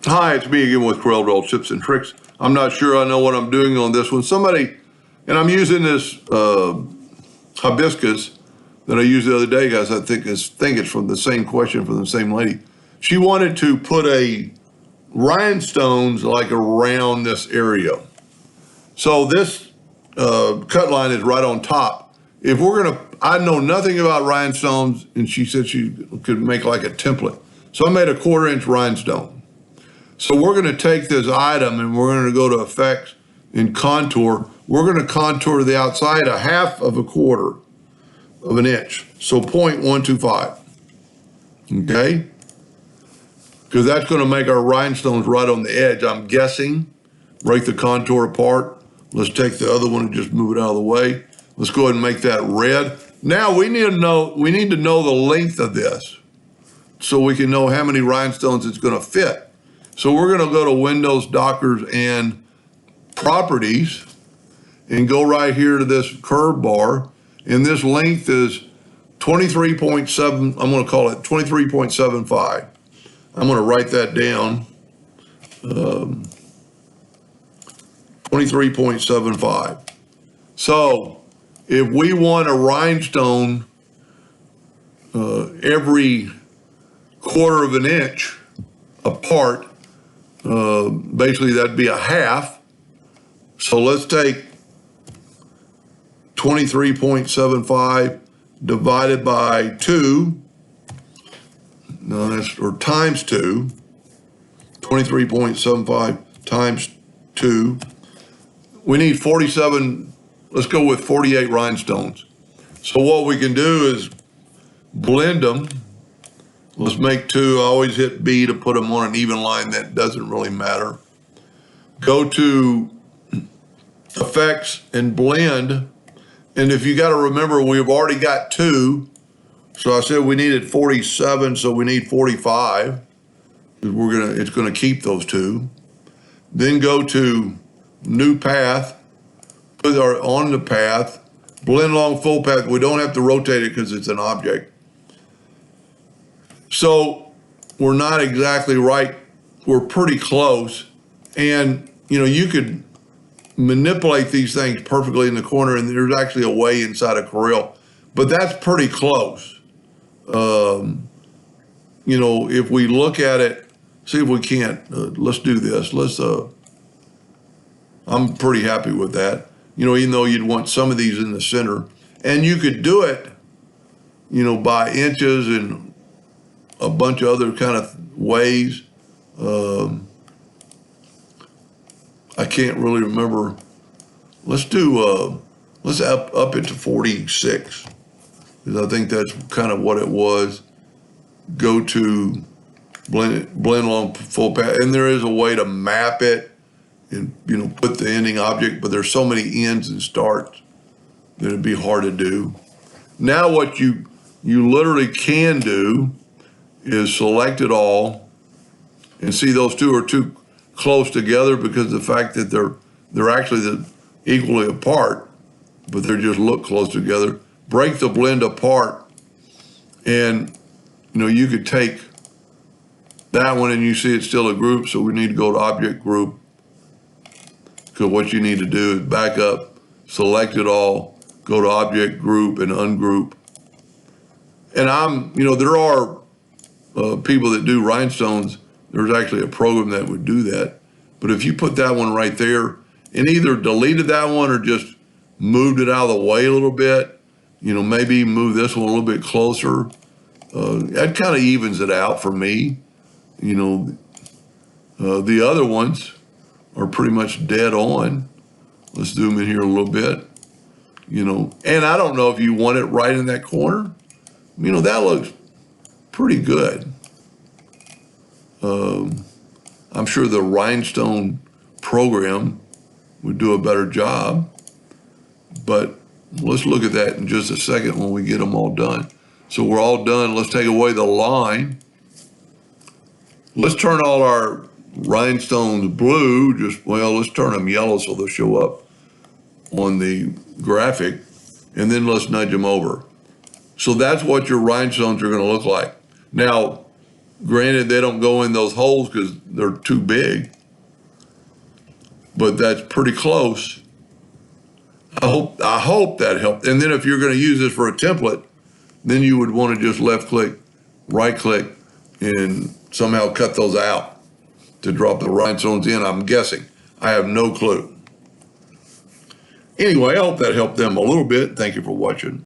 Hi, it's me again with Corel Roll Tips and Tricks. I'm not sure I know what I'm doing on this one. And I'm using this hibiscus that I used the other day, guys. I think it's from the same question from the same lady. She wanted to put a rhinestones like around this area. So this cut line is right on top. If we're gonna, I know nothing about rhinestones, and she said she could make like a template. So I made a 1/4-inch rhinestone. So we're going to take this item and we're going to go to effects and contour. We're going to contour the outside 1/2 of a 1/4 of an inch. So 0.125. Okay? Because that's going to make our rhinestones right on the edge. I'm guessing. Break the contour apart. Let's take the other one and just move it out of the way. Let's go ahead and make that red. Now we need to know the length of this so we can know how many rhinestones it's going to fit. So we're going to go to Windows, Dockers, and Properties, and go right here to this curve bar. And this length is 23.7, I'm going to call it 23.75. I'm going to write that down. 23.75. So if we want a rhinestone every 1/4 of an inch apart, basically that'd be 1/2. So let's take 23.75 divided by 2. No, or times 2. 23.75 times 2. We need 47, let's go with 48 rhinestones. So what we can do is blend them. Let's make 2. I always hit B to put them on an even line. That doesn't really matter. Go to Effects and Blend. And if you got to remember, we've already got 2. So I said we needed 47, so we need 45. It's gonna keep those 2. Then go to New Path, put our on the path, blend along full path. We don't have to rotate it because it's an object. So we're not exactly right. We're pretty close. And, you could manipulate these things perfectly in the corner, and there's actually a way inside of Corel. But that's pretty close. If we look at it, see if we can't. Let's do this. I'm pretty happy with that. Even though you'd want some of these in the center. And you could do it, by inches and a bunch of other kind of ways. I can't really remember. Let's do, let's up it to 46, because I think that's kind of what it was. Go to blend along full path, and there is a way to map it and, put the ending object, but there's so many ends and starts that it'd be hard to do. Now what you literally can do is select it all, and see those 2 are too close together because of the fact that they're actually equally apart, but they just look close together. Break the blend apart, and you could take that one and you see it's still a group, so we need to go to Object Group, because what you need to do is back up, select it all, go to Object Group and Ungroup. And there are people that do rhinestones. There's actually a program that would do that. But if you put that one right there and either deleted that one or just moved it out of the way a little bit, maybe move this one a little bit closer, that kind of evens it out for me. The other ones are pretty much dead on. Let's zoom in here a little bit, and I don't know if you want it right in that corner. That looks pretty good. I'm sure the rhinestone program would do a better job, but let's look at that in just a second when we get them all done. So we're all done. Let's take away the line. Let's turn all our rhinestones blue. Let's turn them yellow so they'll show up on the graphic, and then let's nudge them over. So that's what your rhinestones are going to look like. Now, Granted, they don't go in those holes because they're too big, but that's pretty close. I hope that helped. And then if you're going to use this for a template, then you would want to just left click, right click, and somehow cut those out to drop the rhinestones in, I'm guessing. I have no clue. Anyway, I hope that helped them a little bit. Thank you for watching.